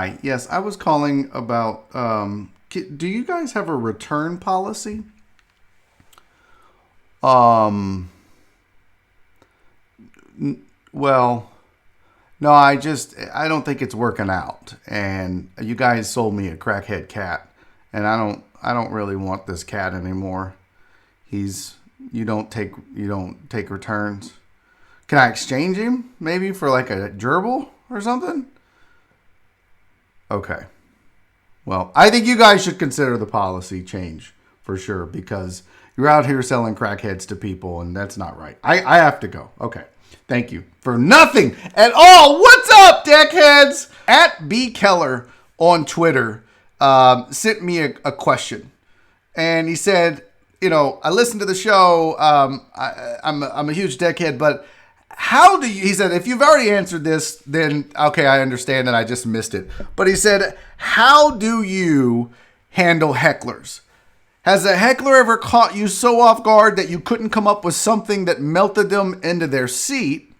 Hi. Yes, I was calling about. Do you guys have a return policy? Well, no, I don't think it's working out. And you guys sold me a crackhead cat, and I don't really want this cat anymore. You don't take returns. Can I exchange him maybe for like a gerbil or something? Okay. Well, I think you guys should consider the policy change for sure, because you're out here selling crackheads to people, and that's not right. I have to go. Okay. Thank you for nothing at all. What's up, deckheads? At B Keller on Twitter sent me a question, and he said, I listened to the show. I'm a huge deckhead, but how do you, he said, if you've already answered this, then okay, I understand that I just missed it. But he said, how do you handle hecklers? Has a heckler ever caught you so off guard that you couldn't come up with something that melted them into their seat?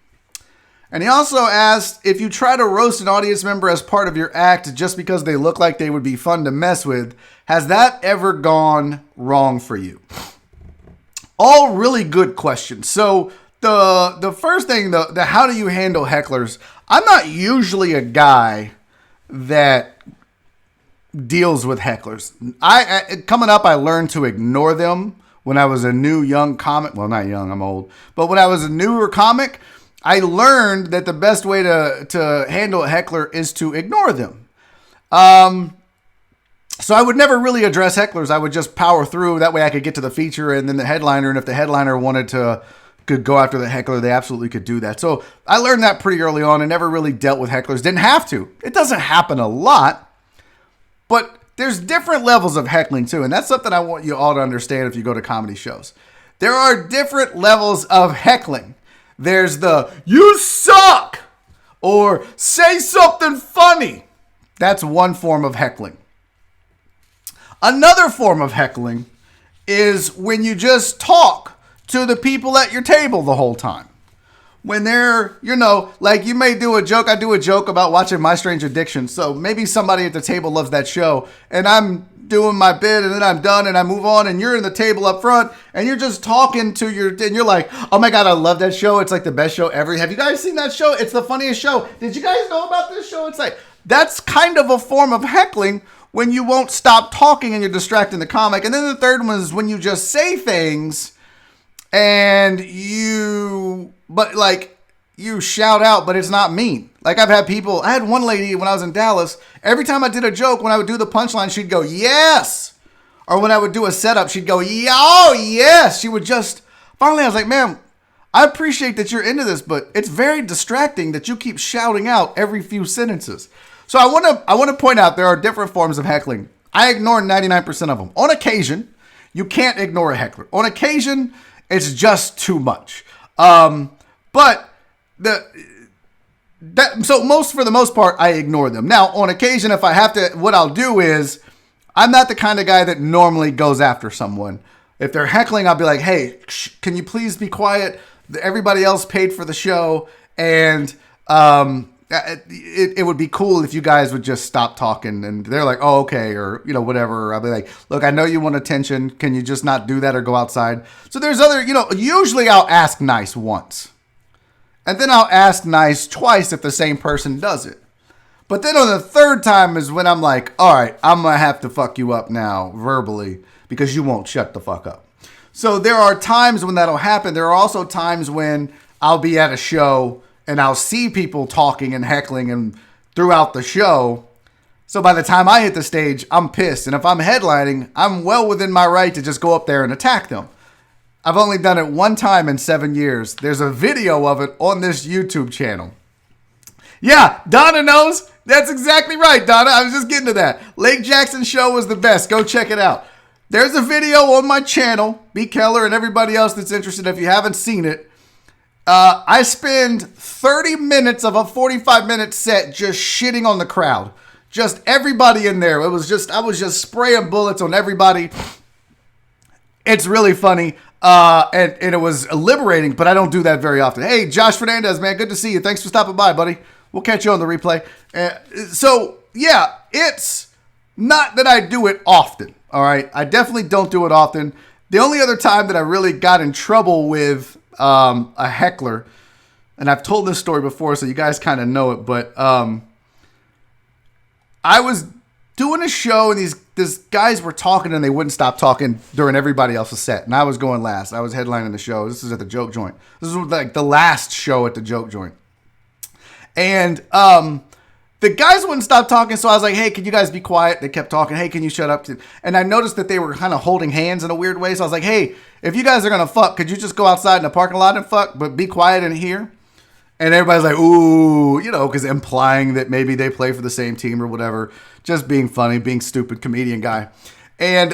And he also asked, if you try to roast an audience member as part of your act just because they look like they would be fun to mess with, has that ever gone wrong for you? All really good questions. So the first thing, the how do you handle hecklers? I'm not usually a guy that deals with hecklers. Coming up, I learned to ignore them when I was a new young comic. Well, not young, I'm old. But when I was a newer comic, I learned that the best way to handle a heckler is to ignore them. So I would never really address hecklers. I would just power through. That way I could get to the feature and then the headliner. And if the headliner could go after the heckler, they absolutely could do that. So I learned that pretty early on and never really dealt with hecklers. Didn't have to. It doesn't happen a lot. But there's different levels of heckling too. And that's something I want you all to understand if you go to comedy shows. There are different levels of heckling. There's the, you suck, or say something funny. That's one form of heckling. Another form of heckling is when you just talk to the people at your table the whole time. When they're, like you may do a joke. I do a joke about watching My Strange Addiction. So maybe somebody at the table loves that show and I'm doing my bit and then I'm done and I move on and you're in the table up front and you're just talking and you're like, oh my God, I love that show. It's like the best show ever. Have you guys seen that show? It's the funniest show. Did you guys know about this show? It's like, that's kind of a form of heckling when you won't stop talking and you're distracting the comic. And then the third one is when you just say things and you shout out, but it's not mean. Like I had one lady when I was in Dallas, every time I did a joke, when I would do the punchline, she'd go, yes. Or when I would do a setup, she'd go, oh, yes. She would just, finally I was like, ma'am, I appreciate that you're into this, but it's very distracting that you keep shouting out every few sentences. So I want to point out there are different forms of heckling. I ignore 99% of them. On occasion, you can't ignore a heckler. On occasion, it's just too much. But for the most part, I ignore them. Now, on occasion, if I have to, what I'll do is, I'm not the kind of guy that normally goes after someone. If they're heckling, I'll be like, hey, can you please be quiet? Everybody else paid for the show, and it would be cool if you guys would just stop talking. And they're like, oh, okay, or whatever. Or I'll be like, look, I know you want attention. Can you just not do that or go outside? So there's other, usually I'll ask nice once. And then I'll ask nice twice if the same person does it. But then on the third time is when I'm like, all right, I'm going to have to fuck you up now verbally because you won't shut the fuck up. So there are times when that'll happen. There are also times when I'll be at a show and I'll see people talking and heckling and throughout the show. So by the time I hit the stage, I'm pissed. And if I'm headlining, I'm well within my right to just go up there and attack them. I've only done it one time in 7 years. There's a video of it on this YouTube channel. Yeah, Donna knows. That's exactly right, Donna. I was just getting to that. Lake Jackson show was the best. Go check it out. There's a video on my channel, B. Keller, and everybody else that's interested. If you haven't seen it, I spend 30 minutes of a 45-minute set just shitting on the crowd. Just everybody in there. I was just spraying bullets on everybody. It's really funny. And it was liberating, but I don't do that very often. Hey, Josh Fernandez, man, good to see you. Thanks for stopping by, buddy. We'll catch you on the replay. So yeah, it's not that I do it often. All right. I definitely don't do it often. The only other time that I really got in trouble with a heckler, and I've told this story before, so you guys kind of know it, but I was doing a show, and these guys were talking, and they wouldn't stop talking during everybody else's set, and I was going last. I was headlining the show. This is at the Joke Joint. This is like the last show at the Joke Joint. And the guys wouldn't stop talking, so I was like, hey, can you guys be quiet? They kept talking. Hey, can you shut up? And I noticed that they were kind of holding hands in a weird way, so I was like, hey, if you guys are going to fuck, could you just go outside in the parking lot and fuck, but be quiet in here? And everybody's like, ooh, because implying that maybe they play for the same team or whatever. Just being funny, being stupid comedian guy. And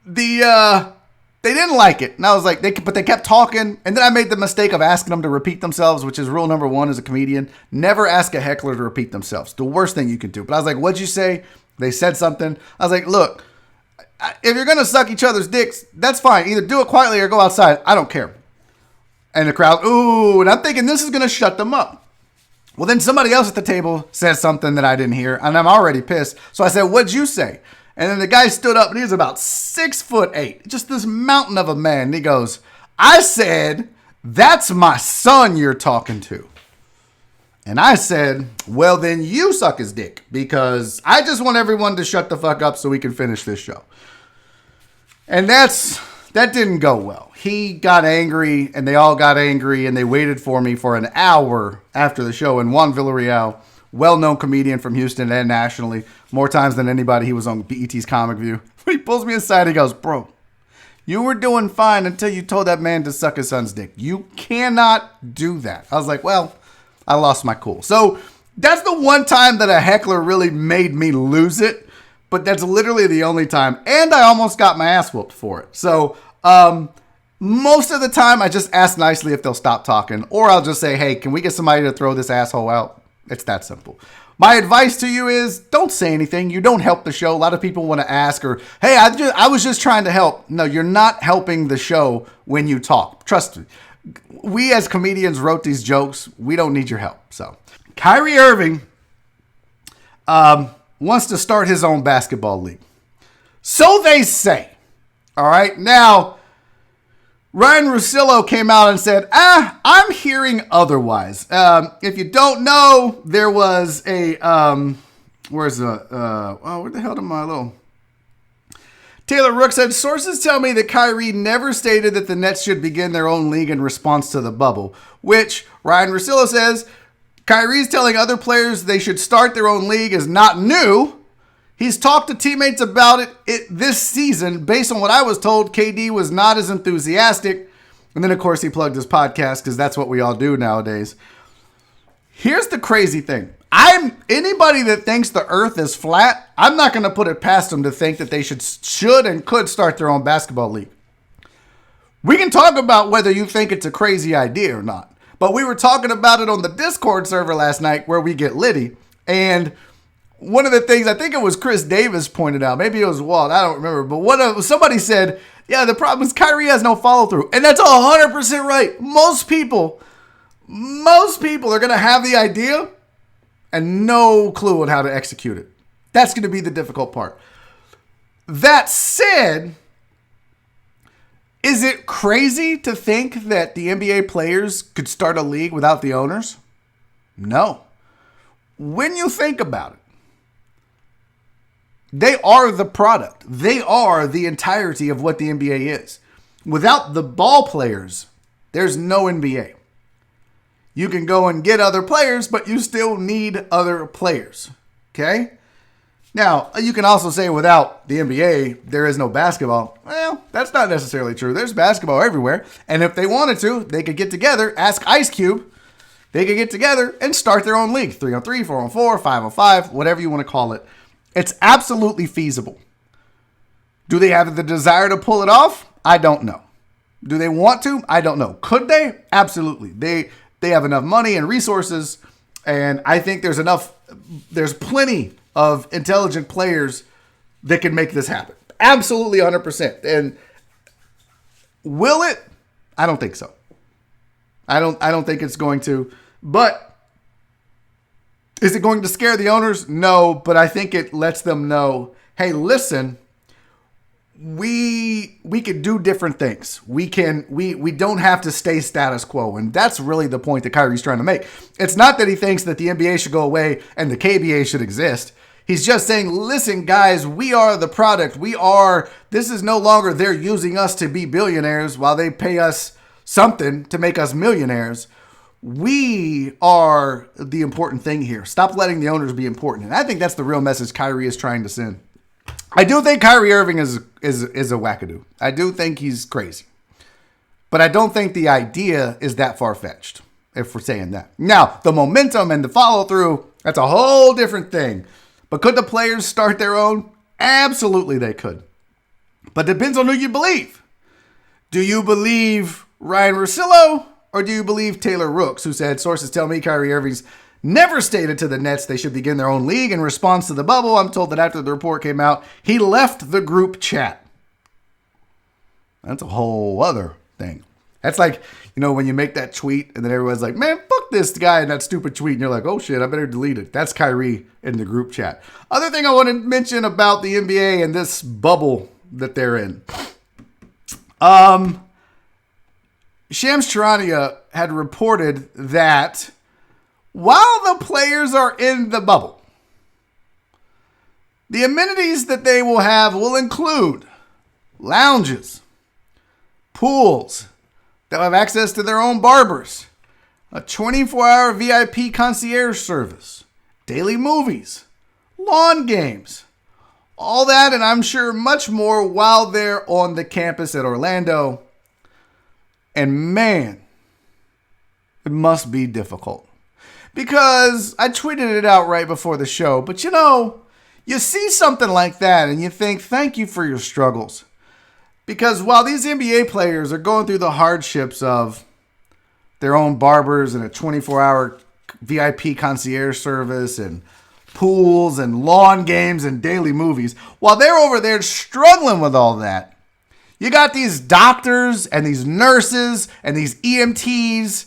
they didn't like it. And I was like, but they kept talking. And then I made the mistake of asking them to repeat themselves, which is rule number 1 as a comedian. Never ask a heckler to repeat themselves. The worst thing you can do. But I was like, what'd you say? They said something. I was like, look, if you're going to suck each other's dicks, that's fine. Either do it quietly or go outside. I don't care. And the crowd, ooh, and I'm thinking this is going to shut them up. Well, then somebody else at the table says something that I didn't hear, and I'm already pissed. So I said, what'd you say? And then the guy stood up, and he was about 6'8", just this mountain of a man. And he goes, I said, that's my son you're talking to. And I said, well, then you suck his dick, because I just want everyone to shut the fuck up so we can finish this show. And that didn't go well. He got angry, and they all got angry, and they waited for me for an hour after the show. And Juan Villarreal, well-known comedian from Houston and nationally, more times than anybody. He was on BET's Comic View. He pulls me aside. He goes, bro, you were doing fine until you told that man to suck his son's dick. You cannot do that. I was like, well, I lost my cool. So that's the one time that a heckler really made me lose it. But that's literally the only time. And I almost got my ass whooped for it. So most of the time, I just ask nicely if they'll stop talking. Or I'll just say, hey, can we get somebody to throw this asshole out? It's that simple. My advice to you is don't say anything. You don't help the show. A lot of people want to ask, or, hey, I was just trying to help. No, you're not helping the show when you talk. Trust me. We as comedians wrote these jokes. We don't need your help. So Kyrie Irving wants to start his own basketball league. So they say. All right. Now, Ryan Russillo came out and said, I'm hearing otherwise. If you don't know, there was a, where the hell did my little... Taylor Rook said, sources tell me that Kyrie never stated that the Nets should begin their own league in response to the bubble, which Ryan Russillo says, Kyrie's telling other players they should start their own league is not new. He's talked to teammates about it this season. Based on what I was told, KD was not as enthusiastic. And then, of course, he plugged his podcast because that's what we all do nowadays. Here's the crazy thing. Anybody that thinks the earth is flat, I'm not going to put it past them to think that they should and could start their own basketball league. We can talk about whether you think it's a crazy idea or not. But we were talking about it on the Discord server last night where we get litty. And one of the things, I think it was Chris Davis pointed out, maybe it was Walt, I don't remember, but somebody said, yeah, the problem is Kyrie has no follow through. And that's 100% right. Most people are going to have the idea and no clue on how to execute it. That's going to be the difficult part. That said, is it crazy to think that the NBA players could start a league without the owners? No. When you think about it, they are the product. They are the entirety of what the NBA is. Without the ball players, there's no NBA. You can go and get other players, but you still need other players. Okay? Now, you can also say without the NBA, there is no basketball. Well, that's not necessarily true. There's basketball everywhere. And if they wanted to, they could get together, ask Ice Cube. They could get together and start their own league. 3-on-3, 4-on-4, 5-on-5, whatever you want to call it. It's absolutely feasible. Do they have the desire to pull it off? I don't know. Do they want to? I don't know. Could they? Absolutely. They have enough money and resources, and I think there's plenty of intelligent players that can make this happen. Absolutely 100%. And will it? I don't think so. I don't think it's going to, but Is it going to scare the owners? No, but I think it lets them know, hey, listen, we could do different things. We don't have to stay status quo. And that's really the point that Kyrie's trying to make. It's not that he thinks that the NBA should go away and the KBA should exist. He's just saying, listen, guys, we are the product. This is no longer they're using us to be billionaires while they pay us something to make us millionaires. We are the important thing here. Stop letting the owners be important. And I think that's the real message Kyrie is trying to send. I do think Kyrie Irving is a wackadoo. I do think he's crazy. But I don't think the idea is that far-fetched, if we're saying that. Now, the momentum and the follow-through, that's a whole different thing. But could the players start their own? Absolutely they could. But it depends on who you believe. Do you believe Ryan Russillo? Or do you believe Taylor Rooks, who said, sources tell me Kyrie Irving's never stated to the Nets they should begin their own league in response to the bubble. I'm told that after the report came out, he left the group chat. That's a whole other thing. That's like, when you make that tweet and then everyone's like, man, fuck this guy and that stupid tweet. And you're like, oh shit, I better delete it. That's Kyrie in the group chat. Other thing I want to mention about the NBA and this bubble that they're in. Shams Charania had reported that while the players are in the bubble, the amenities that they will have will include lounges, pools, they'll have access to their own barbers, a 24-hour VIP concierge service, daily movies, lawn games, all that, and I'm sure much more while they're on the campus at Orlando. And man, it must be difficult. Because I tweeted it out right before the show, but you see something like that and you think, thank you for your struggles. Because while these NBA players are going through the hardships of their own barbers and a 24-hour VIP concierge service and pools and lawn games and daily movies, while they're over there struggling with all that, you got these doctors and these nurses and these EMTs.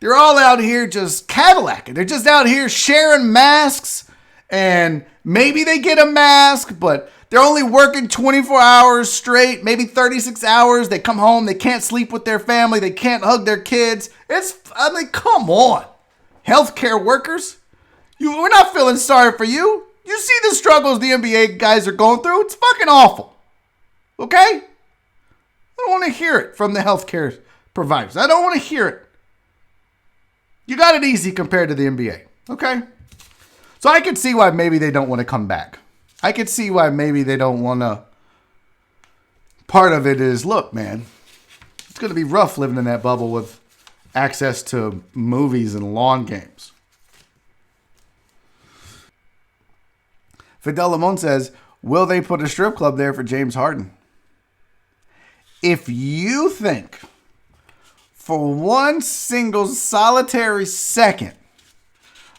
They're all out here just Cadillacing. They're just out here sharing masks. And maybe they get a mask, but they're only working 24 hours straight, maybe 36 hours. They come home. They can't sleep with their family. They can't hug their kids. Come on. Healthcare workers. We're not feeling sorry for you. You see the struggles the NBA guys are going through. It's fucking awful. Okay? I don't want to hear it from the healthcare providers. I don't want to hear it. You got it easy compared to the NBA. Okay? So I could see why maybe they don't want to come back. I could see why maybe they don't want to. Part of it is, look, man, it's going to be rough living in that bubble with access to movies and lawn games. Fidel Limon says, will they put a strip club there for James Harden? If you think for one single solitary second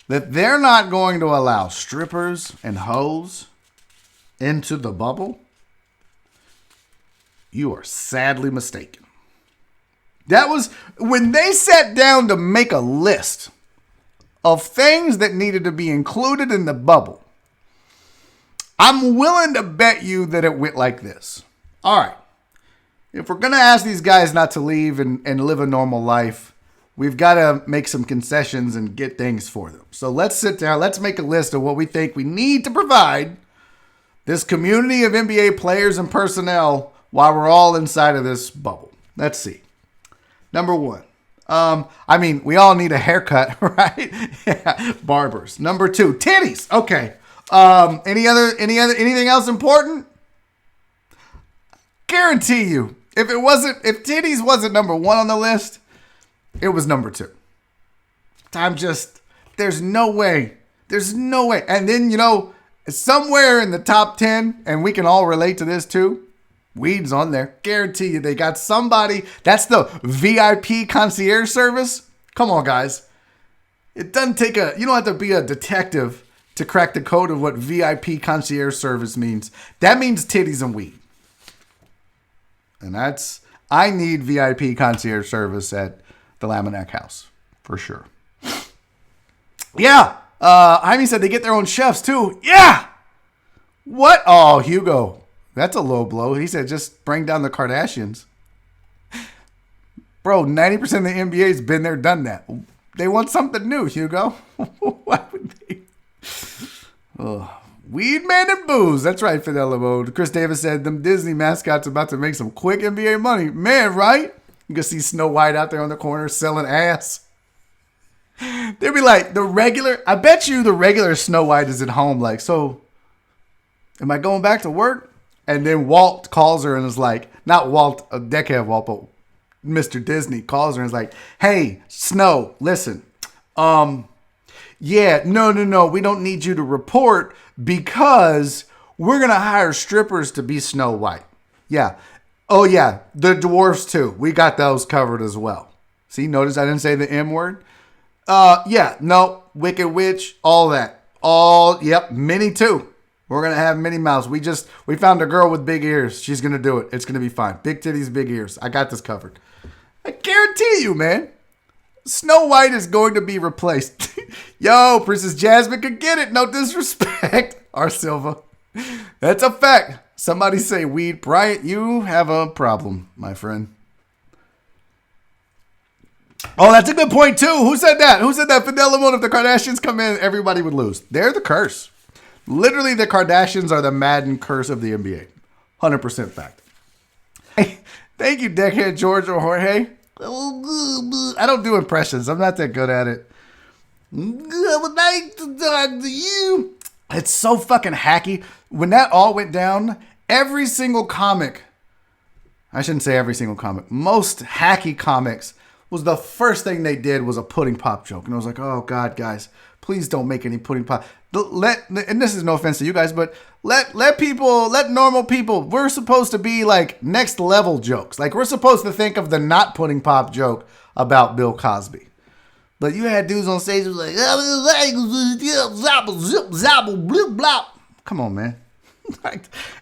that they're not going to allow strippers and hoes into the bubble, you are sadly mistaken. That was when they sat down to make a list of things that needed to be included in the bubble. I'm willing to bet you that it went like this. All right. If we're going to ask these guys not to leave and live a normal life, we've got to make some concessions and get things for them. So let's sit down. Let's make a list of what we think we need to provide this community of NBA players and personnel while we're all inside of this bubble. Let's see. Number one. We all need a haircut, right? Yeah, barbers. Number two, titties. Okay. Anything else important? Guarantee you, if titties wasn't number one on the list, it was number two. There's no way. And then, somewhere in the top 10, and we can all relate to this too, weed's on there. Guarantee you they got somebody. That's the VIP concierge service. Come on, guys. It doesn't take you don't have to be a detective to crack the code of what VIP concierge service means. That means titties and weed. And I need VIP concierge service at the Laminac house, for sure. Yeah, Jaime said they get their own chefs too. Yeah. What? Oh, Hugo. That's a low blow. He said just bring down the Kardashians. Bro, 90% of the NBA's been there, done that. They want something new, Hugo. Why would they? Weed, man, and booze. That's right, Fidel Mode. Chris Davis said them Disney mascots about to make some quick NBA money. Man, right? You can see Snow White out there on the corner selling ass. They'd be like, I bet you the regular Snow White is at home like, so, am I going back to work? And then Walt calls her and is like, not Walt, a decade of Walt, but Mr. Disney calls her and is like, hey, Snow, listen. Yeah, no, we don't need you to report because we're going to hire strippers to be Snow White. Yeah. Oh, yeah, the dwarfs too. We got those covered as well. See, notice I didn't say the M word? Yeah, no, Wicked Witch, all that. Yep, Minnie too. We're going to have Minnie Mouse. We found a girl with big ears. She's going to do it. It's going to be fine. Big titties, big ears. I got this covered. I guarantee you, man. Snow White is going to be replaced. Yo, Princess Jasmine could get it. No disrespect. R. Silva. That's a fact. Somebody say weed. Bryant, you have a problem, my friend. Oh, that's a good point, too. Who said that? Fidel Limon, if the Kardashians come in, everybody would lose. They're the curse. Literally, the Kardashians are the Madden curse of the NBA. 100% fact. Hey, thank you, Deckhead George or Jorge. I don't do impressions. I'm not that good at it. I would like to talk to you. It's so fucking hacky. When that all went down, every single comic, I shouldn't say every single comic, most hacky comics was the first thing they did was a pudding pop joke. And I was like, oh God, guys, please don't make any pudding pop. And this is no offense to you guys, but let normal people, we're supposed to be like next level jokes. Like we're supposed to think of the not pudding pop joke about Bill Cosby. But you had dudes on stage who was like, come on, man.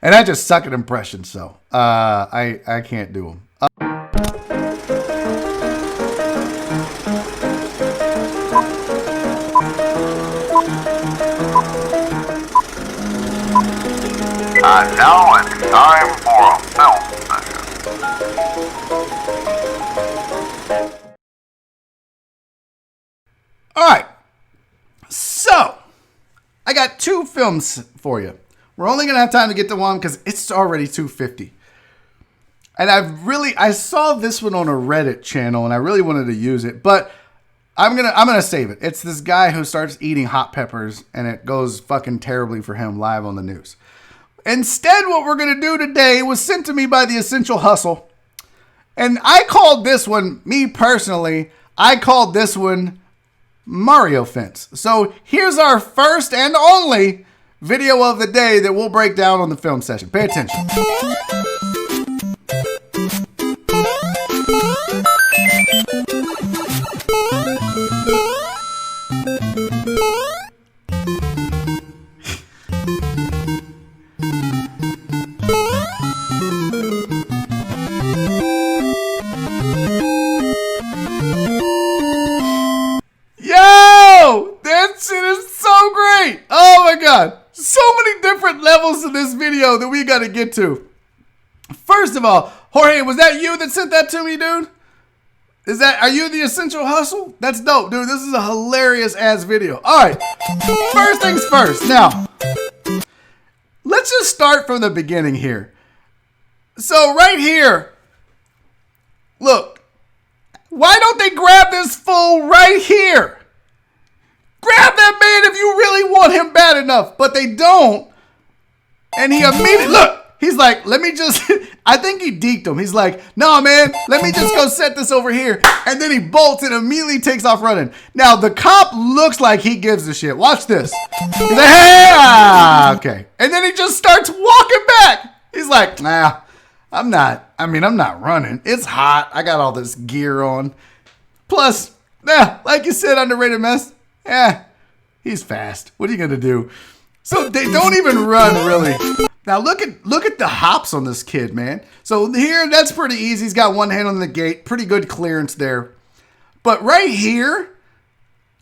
And I just suck at impressions, so I can't do them. And now it's time for a film session. All right. So, I got two films for you. We're only going to have time to get to one because it's already 2:50. And I saw this one on a Reddit channel and I really wanted to use it, but I'm going to save it. It's this guy who starts eating hot peppers and it goes fucking terribly for him live on the news. Instead, what we're going to do today was sent to me by The Essential Hustle. And I called this one, me personally, I called this one Mario Fence. So here's our first and only video of the day that we'll break down on the film session. Pay attention. Yo! That shit is so great! Oh my god! So many different levels of this video that we gotta get to. First of all, Jorge, was that you that sent that to me, dude? Are you The Essential Hustle? That's dope, dude. This is a hilarious ass video. Alright, first things first. Now, let's just start from the beginning here. So right here, look, why don't they grab this fool right here? Grab that man if you really want him bad enough. But they don't. And he immediately, look, he's like, let me just, I think he deked him. He's like, no, man, let me just go set this over here. And then he bolts and immediately takes off running. Now, the cop looks like he gives a shit. Watch this. He's like, hey, okay. And then he just starts walking back. He's like, nah, I'm not running. It's hot. I got all this gear on. Plus, like you said, underrated mess. He's fast. What are you going to do? So they don't even run, really. Now, look at the hops on this kid, man. So here, that's pretty easy. He's got one hand on the gate. Pretty good clearance there. But right here,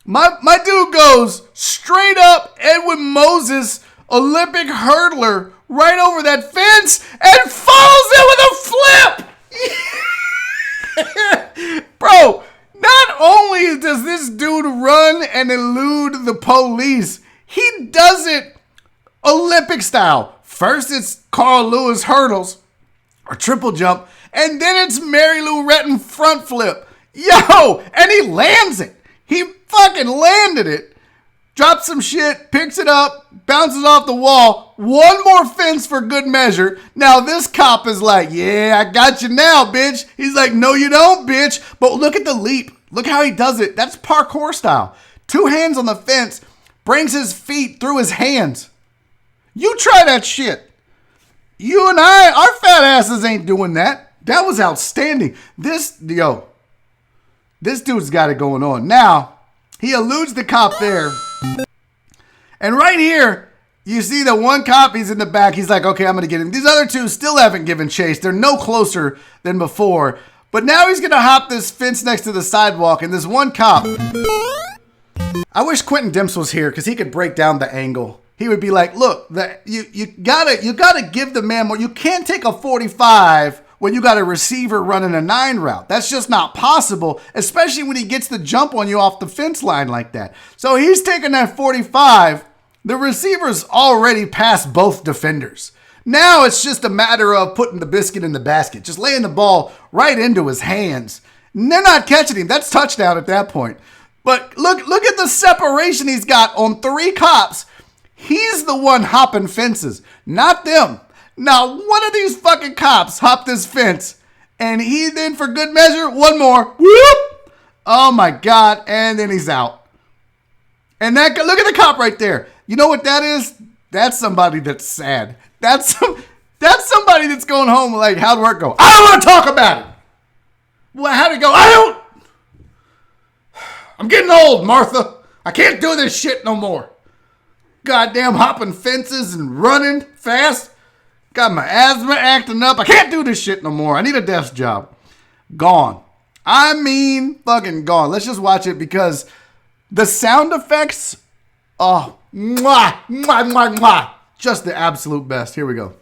My dude goes straight up Edwin Moses, Olympic hurdler, right over that fence and follows it with a flip. Bro, not only does this dude run and elude the police, he does it Olympic style. First it's Carl Lewis hurdles, or triple jump, and then it's Mary Lou Retton front flip. Yo, and he lands it. He fucking landed it. Drops some shit, picks it up, bounces off the wall. One more fence for good measure. Now this cop is like, yeah, I got you now, bitch. He's like, no, you don't, bitch. But look at the leap. Look how he does it. That's parkour style. 2 hands on the fence, brings his feet through his hands. You try that shit. You and I, our fat asses ain't doing that. That was outstanding. This dude's got it going on. Now, he eludes the cop there. And right here, you see the one cop, he's in the back. He's like, okay, I'm going to get him. These other 2 still haven't given chase. They're no closer than before. But now he's going to hop this fence next to the sidewalk. And this one cop, I wish Quentin Dimps was here because he could break down the angle. He would be like, look, you gotta give the man more. You can't take a 45 when you got a receiver running a 9 route. That's just not possible, especially when he gets the jump on you off the fence line like that. So he's taking that 45. The receiver's already past both defenders. Now it's just a matter of putting the biscuit in the basket, just laying the ball right into his hands. And they're not catching him. That's touchdown at that point. But look at the separation he's got on 3 cops. He's the one hopping fences, not them. Now, one of these fucking cops hopped this fence, and he then, for good measure, one more. Whoop! Oh my God! And then he's out. And that look at the cop right there. You know what that is? That's somebody that's sad. That's somebody that's going home like, how'd work go? I don't want to talk about it. Well, how'd it go? I'm getting old, Martha. I can't do this shit no more. Goddamn hopping fences and running fast. Got my asthma acting up. I can't do this shit no more. I need a desk job. Gone. I mean, fucking gone. Let's just watch it because the sound effects, oh, mwah, mwah, mwah, mwah. Just the absolute best. Here we go.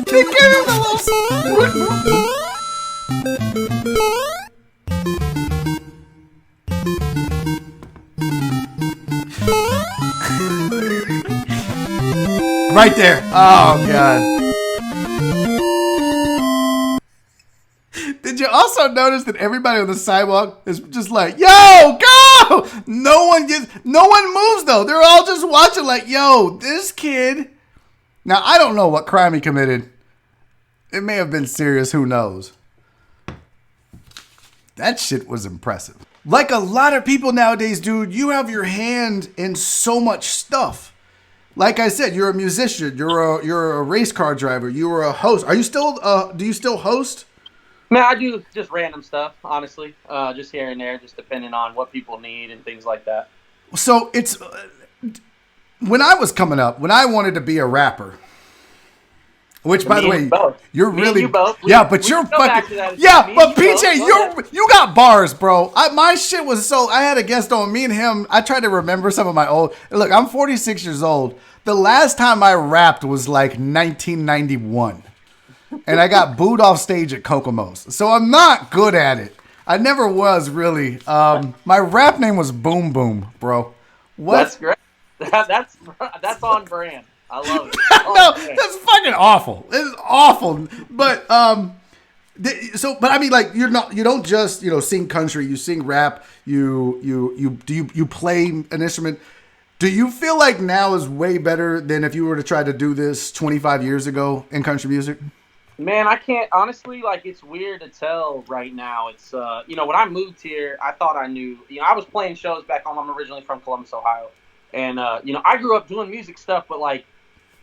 They gave him the little... Right there. Oh, God. Did you also notice that everybody on the sidewalk is just like, yo, go! No one moves, though. They're all just watching like, yo, this kid. Now, I don't know what crime he committed. It may have been serious. Who knows? That shit was impressive. Like a lot of people nowadays, dude, you have your hand in so much stuff. Like I said, you're a musician, you're a race car driver, you're a host. Are you still do you still host? Man, I do just random stuff, honestly. Just here and there, just depending on what people need and things like that. So it's when I was coming up, when I wanted to be a rapper, which, by the way, you're really, yeah, but you're fucking, yeah, but PJ, you got bars, bro. My shit was so, I had a guest on, me and him, I tried to remember some of my old, look, I'm 46 years old. The last time I rapped was like 1991. And I got booed off stage at Kokomo's. So I'm not good at it. I never was really. My rap name was Boom Boom, bro. What? That's great. That's on brand. I love it. No, that's fucking awful. It's awful. But but I mean, like, you don't just sing country. You sing rap. You play an instrument. Do you feel like now is way better than if you were to try to do this 25 years ago in country music? Man, I can't honestly. Like, it's weird to tell right now. It's when I moved here, I thought I knew. I was playing shows back home. I'm originally from Columbus, Ohio, and I grew up doing music stuff, but like,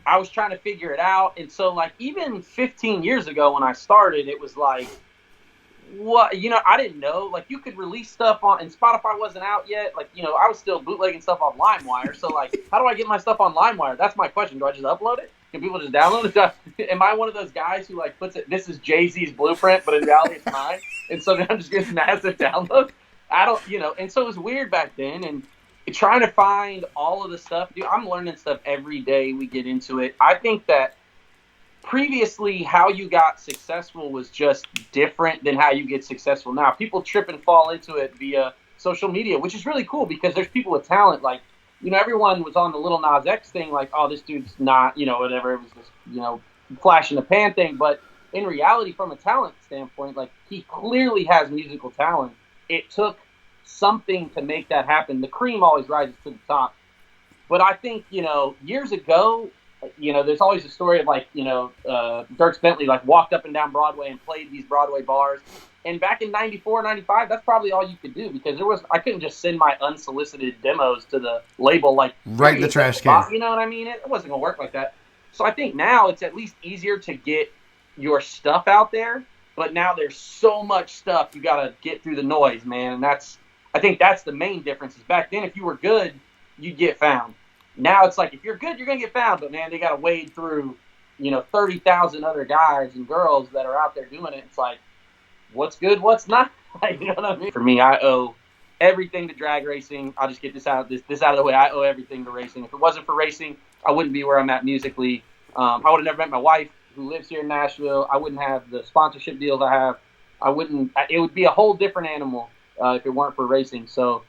I was trying to figure it out. And so, like, even 15 years ago when I started, it was like, What, I didn't know. Like, you could release stuff on, and Spotify wasn't out yet. Like, I was still bootlegging stuff on LimeWire. So, like, how do I get my stuff on LimeWire? That's my question. Do I just upload it? Can people just download it? Am I one of those guys who, like, puts it, this is Jay-Z's blueprint, but in reality it's mine? And so then I'm just getting massive downloads. I don't, and so it was weird back then. And trying to find all of the stuff, dude, I'm learning stuff every day we get into it. I think that previously how you got successful was just different than how you get successful now. People trip and fall into it via social media, which is really cool because there's people with talent. Like, everyone was on the Little Nas X thing, like, oh, this dude's not, whatever. It was this, flash in the pan thing. But in reality, from a talent standpoint, like, he clearly has musical talent. It took something to make that happen. The cream always rises to the top. But I think, years ago, there's always a story of, like, Dierks Bentley, like, walked up and down Broadway and played these Broadway bars. And back in 94, 95, that's probably all you could do because I couldn't just send my unsolicited demos to the label, like, right in the trash can. You know what I mean? It wasn't going to work like that. So I think now it's at least easier to get your stuff out there. But now there's so much stuff you got to get through the noise, man. And I think that's the main difference. Is back then, if you were good, you'd get found. Now it's like, if you're good, you're going to get found. But, man, they got to wade through, 30,000 other guys and girls that are out there doing it. It's like, what's good, what's not? You know what I mean? For me, I owe everything to drag racing. I'll just get this out of the way. I owe everything to racing. If it wasn't for racing, I wouldn't be where I'm at musically. I would have never met my wife, who lives here in Nashville. I wouldn't have the sponsorship deals I have. It would be a whole different animal if it weren't for racing. So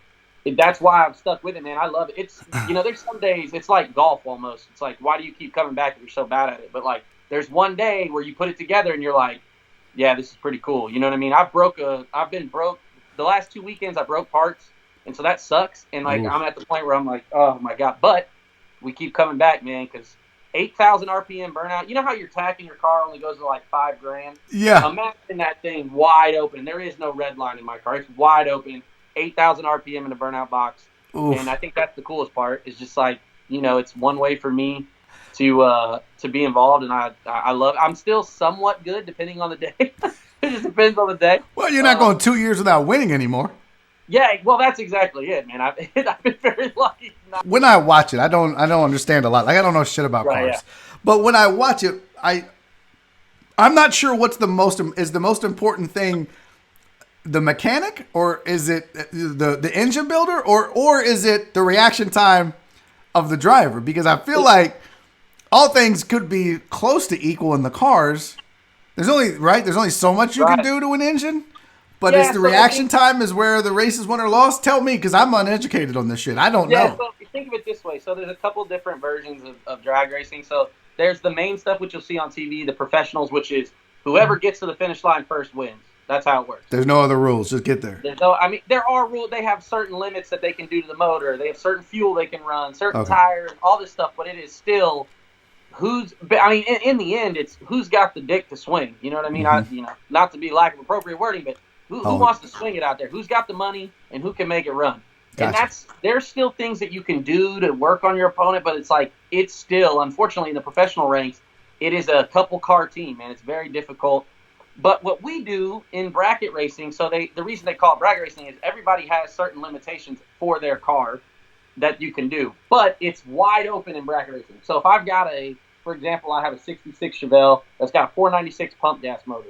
that's why I'm stuck with it, man. I love it. It's, there's some days, it's like golf almost. It's like, why do you keep coming back if you're so bad at it? But, like, there's one day where you put it together and you're like, yeah, this is pretty cool. You know what I mean? I've been broke. The last 2 weekends I broke parts, and so that sucks. And, like, I'm at the point where I'm like, oh, my God. But we keep coming back, man, because 8,000 RPM burnout. You know how your tack in your car only goes to, like, $5,000? Yeah. Imagine that thing wide open. There is no red line in my car. It's wide open. 8,000 RPM in a burnout box. Oof. And I think that's the coolest part. Is just like, it's one way for me to be involved, and I love it. I'm still somewhat good depending on the day. It just depends on the day. Well, you're not going 2 years without winning anymore. Yeah, well, that's exactly it, man. I've been very lucky. When I watch it, I don't understand a lot. Like, I don't know shit about cars. Yeah. But when I watch it, I'm not sure what's the most important thing. The mechanic, or is it the engine builder, or is it the reaction time of the driver? Because I feel like all things could be close to equal in the cars. There's only so much you can do to an engine, but is the reaction time is where the race is won or lost? Tell me, because I'm uneducated on this shit. I don't know. So think of it this way. So there's a couple different versions of drag racing. So there's the main stuff, which you'll see on TV, the professionals, which is whoever gets to the finish line first wins. That's how it works. There's no other rules. Just get there. There are rules. They have certain limits that they can do to the motor. They have certain fuel they can run, certain tires, all this stuff. But it is still in the end, it's who's got the dick to swing. You know what I mean? Mm-hmm. Not to be lack of appropriate wording, but who wants to swing it out there? Who's got the money and who can make it run? Gotcha. And there's still things that you can do to work on your opponent, but it's still, unfortunately, in the professional ranks, it is a couple car team, man. It's very difficult. But what we do in bracket racing, so the reason they call it bracket racing is everybody has certain limitations for their car that you can do. But it's wide open in bracket racing. So if I've got for example, I have a 66 Chevelle that's got a 496 pump gas motor.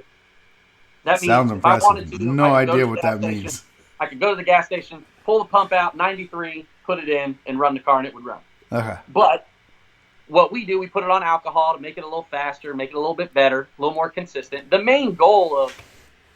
That means sounds impressive. If I wanted to, no idea what that means. I could go to the gas station, pull the pump out, 93, put it in, and run the car, and it would run. Okay. But what we do, we put it on alcohol to make it a little faster, make it a little bit better, a little more consistent. The main goal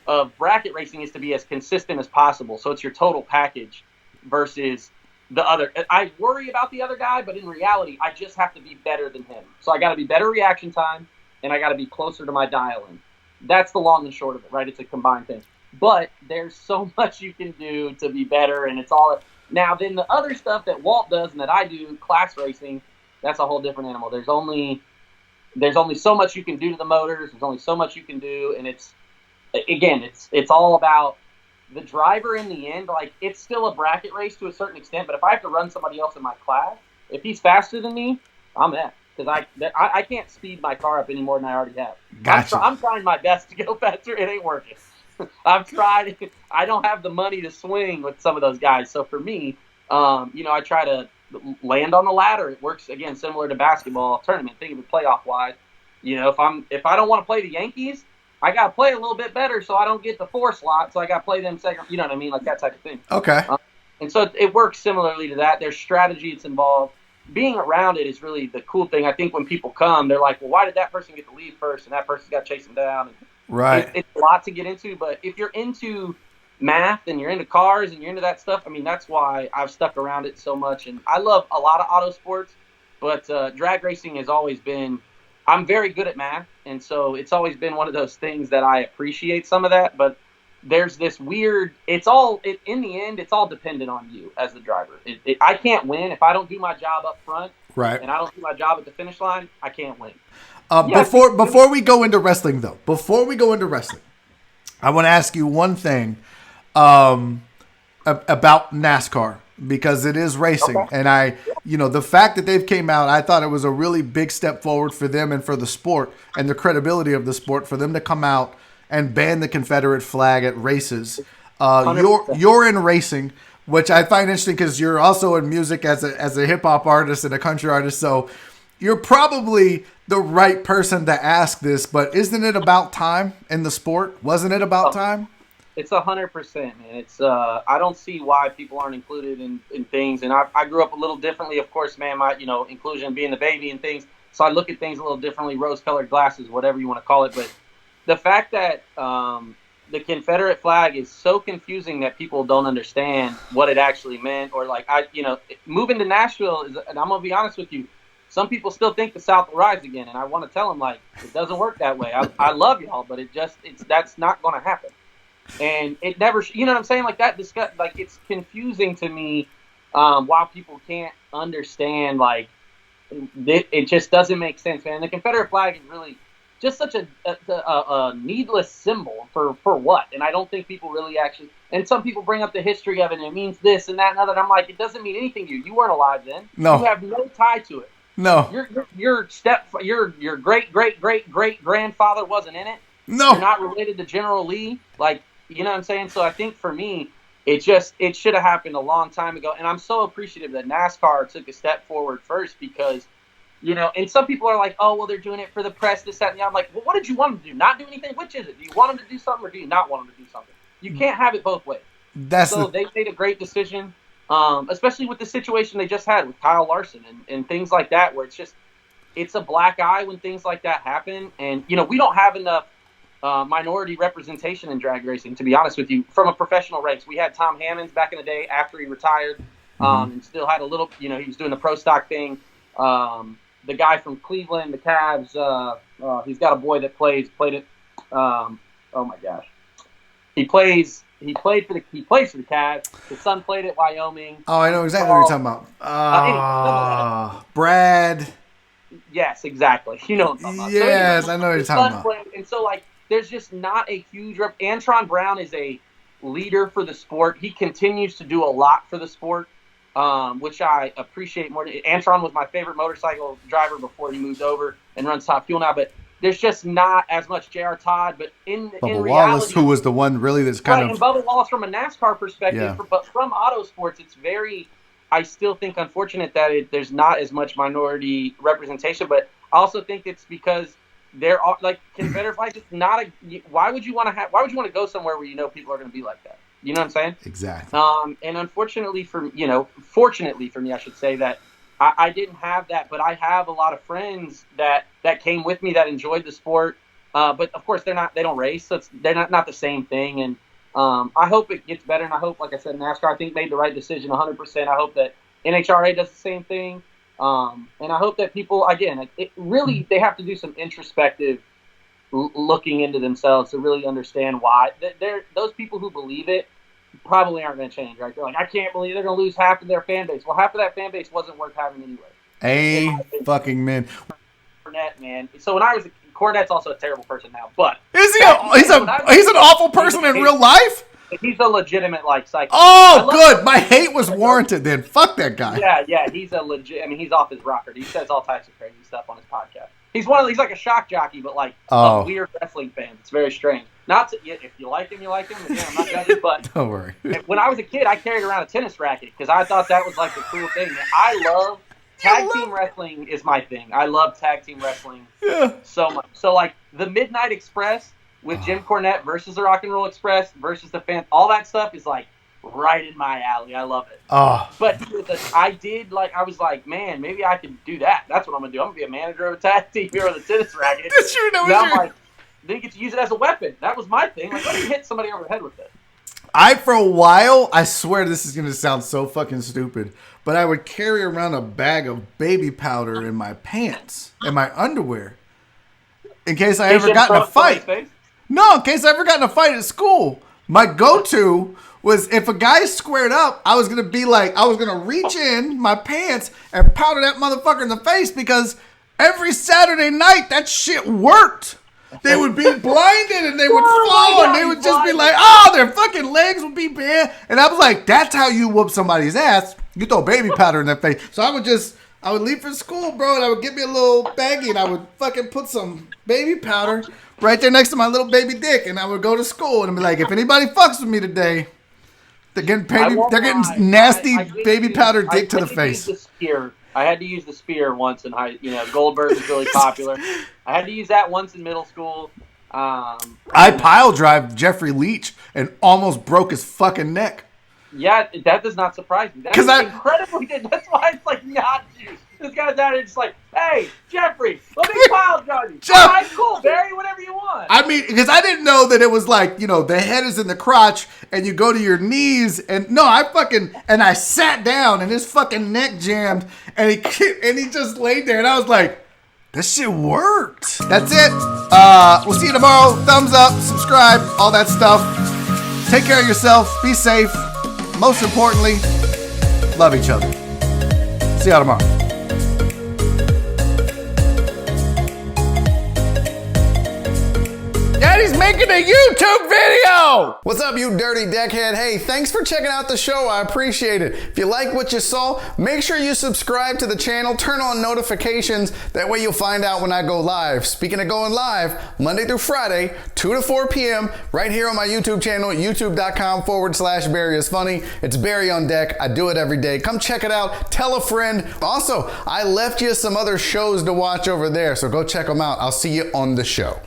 of bracket racing is to be as consistent as possible. So it's your total package versus the other. I worry about the other guy, but in reality, I just have to be better than him. So I got to be better reaction time, and I got to be closer to my dial-in. That's the long and short of it, right? It's a combined thing. But there's so much you can do to be better, and it's all. Now, then the other stuff that Walt does and that I do, class racing, that's a whole different animal. There's only so much you can do to the motors. There's only so much you can do, and it's all about the driver in the end. Like, it's still a bracket race to a certain extent, but if I have to run somebody else in my class, if he's faster than me, I'm at, because I can't speed my car up any more than I already have. Gotcha. I'm trying my best to go faster. It ain't working. I've tried. I don't have the money to swing with some of those guys. So for me, I try to land on the ladder. It works again similar to basketball tournament. Think of it playoff wise. If I don't want to play the Yankees, I got to play a little bit better so I don't get the 4 slot. So I got to play them second. You know what I mean? Like that type of thing. Okay. And so it works similarly to that. There's strategy that's involved. Being around it is really the cool thing. I think when people come, they're like, well, why did that person get to leave first and that person's got to chase them down? And right. It's a lot to get into, but if you're into math and you're into cars and you're into that stuff, I mean, that's why I've stuck around it so much. And I love a lot of auto sports, but drag racing has always been, I'm very good at math. And so it's always been one of those things that I appreciate some of that. But there's this weird, in the end, it's all dependent on you as the driver. I can't win. If I don't do my job up front, right, and I don't do my job at the finish line, I can't win. Before we go into wrestling, though, I want to ask you one thing about NASCAR, because it is racing. Okay. And the fact that they've came out, I thought it was a really big step forward for them and for the sport and the credibility of the sport for them to come out and ban the Confederate flag at races. You're in racing, which I find interesting because you're also in music as a hip hop artist and a country artist. So you're probably the right person to ask this, but isn't it about time in the sport? Wasn't it about time? It's 100%, man. It's I don't see why people aren't included in things. And I grew up a little differently, of course, man. My inclusion being the baby and things. So I look at things a little differently, rose-colored glasses, whatever you want to call it. But the fact that the Confederate flag is so confusing that people don't understand what it actually meant, or moving to Nashville is, and I'm gonna be honest with you, some people still think the South will rise again, and I want to tell them it doesn't work that way. I love y'all, but that's not going to happen, and it never. You know what I'm saying? Like that it's confusing to me why people can't understand. It just doesn't make sense, man. The Confederate flag is really just such a needless symbol for what? And I don't think people really actually. And some people bring up the history of it, and it means this and that and other. And I'm like, it doesn't mean anything to you. You weren't alive then. No. You have no tie to it. No. Your great grandfather wasn't in it. No. You're not related to General Lee. You know what I'm saying? So I think for me, it should have happened a long time ago. And I'm so appreciative that NASCAR took a step forward first because, and some people are like, oh, well, they're doing it for the press, this, that, and the other. I'm like, well, what did you want them to do? Not do anything? Which is it? Do you want them to do something or do you not want them to do something? You can't have it both ways. They made a great decision. Especially with the situation they just had with Kyle Larson and things like that, where it's a black eye when things like that happen. And, we don't have enough minority representation in drag racing, to be honest with you, from a professional ranks. We had Tom Hammonds back in the day after he retired and still had a little, he was doing the pro stock thing. The guy from Cleveland, the Cavs, he's got a boy that played it. Oh my gosh. He plays for the Cavs. His son played at Wyoming. Oh, I know exactly what you're talking about. Brad. Yes, exactly. You know what I'm talking about. Yes, I know what you're talking about. And so, there's just not a huge Antron Brown is a leader for the sport. He continues to do a lot for the sport, which I appreciate more. Antron was my favorite motorcycle driver before he moved over and runs Top Fuel now, but there's just not as much J.R. Todd, but in reality, Wallace, who was the one really that's kind of... And Bubba Wallace from a NASCAR perspective, but from auto sports, it's very, I still think, unfortunate that there's not as much minority representation, but I also think it's because there are, Confederate flags, it's not why would you want to go somewhere where people are going to be like that? You know what I'm saying? Exactly. And unfortunately fortunately for me, I should say that I didn't have that, but I have a lot of friends that came with me that enjoyed the sport. But of course they don't race, so they're not the same thing. And I hope it gets better. And I hope, like I said, NASCAR, I think, made the right decision 100%. I hope that NHRA does the same thing. And I hope that people, again, they have to do some introspective looking into themselves to really understand why. Those people who believe it probably aren't going to change, right? They're like, I can't believe they're going to lose half of their fan base. Well, half of that fan base wasn't worth having anyway. Fucking man. Cornette, man. So when I was Cornette's also a terrible person now, but is he? He's an awful person in real life. He's a legitimate psycho. Oh, good. My hate was warranted. Then fuck that guy. Yeah. He's a legit. I mean, he's off his rocker. He says all types of crazy stuff on his podcast. He's like a shock jockey, but a weird wrestling fan. It's very strange. Not to, if you like him, you like him. Again, I'm not judging, but Don't worry. when I was a kid, I carried around a tennis racket because I thought that was like the cool thing. I love tag team wrestling is my thing. I love tag team wrestling so much. So like the Midnight Express with Jim Cornette versus the Rock and Roll Express versus the Fan, all that stuff is like right in my alley. I love it. But I was like, man, maybe I can do that. That's what I'm gonna do. I'm gonna be a manager of a tag team here with a tennis racket. That's true. Now I'm like, then you get to use it as a weapon. That was my thing. Like, let me hit somebody over the head with it. For a while, I swear this is going to sound so fucking stupid, but I would carry around a bag of baby powder in my pants and my underwear in case I ever got in a fight. No, in case I ever got in a fight at school. My go-to was if a guy squared up, I was going to be like, I was going to reach in my pants and powder that motherfucker in the face because every Saturday night, that shit worked. They would be blinded and they would fall and they would just be like, oh, their fucking legs would be bare. And I was like, that's how you whoop somebody's ass. You throw baby powder in their face. So I would leave for school, bro, and I would get me a little baggie and I would fucking put some baby powder right there next to my little baby dick. And I would go to school and be like, if anybody fucks with me today, they're getting nasty baby powder dick to the face. I had to use the spear once in Goldberg was really popular. I had to use that once in middle school. I pile drive Jeffrey Leach and almost broke his fucking neck. Yeah, that does not surprise me. That's incredibly good. That's why it's like not you. This guy's out here just like, hey, Jeffrey, let me pile drive you. All right, cool, Barry, whatever you want. I mean, because I didn't know that it was like, the head is in the crotch and you go to your knees and I sat down and his fucking neck jammed and he just laid there and I was like, this shit worked. That's it. We'll see you tomorrow. Thumbs up, subscribe, all that stuff. Take care of yourself. Be safe. Most importantly, love each other. See y'all tomorrow. Daddy's making a YouTube video! What's up, you dirty deckhead? Hey, thanks for checking out the show. I appreciate it. If you like what you saw, make sure you subscribe to the channel, turn on notifications. That way you'll find out when I go live. Speaking of going live, Monday through Friday, 2 to 4 p.m., right here on my YouTube channel, youtube.com/barryisfunny. It's Barry on deck. I do it every day. Come check it out. Tell a friend. Also, I left you some other shows to watch over there, so go check them out. I'll see you on the show.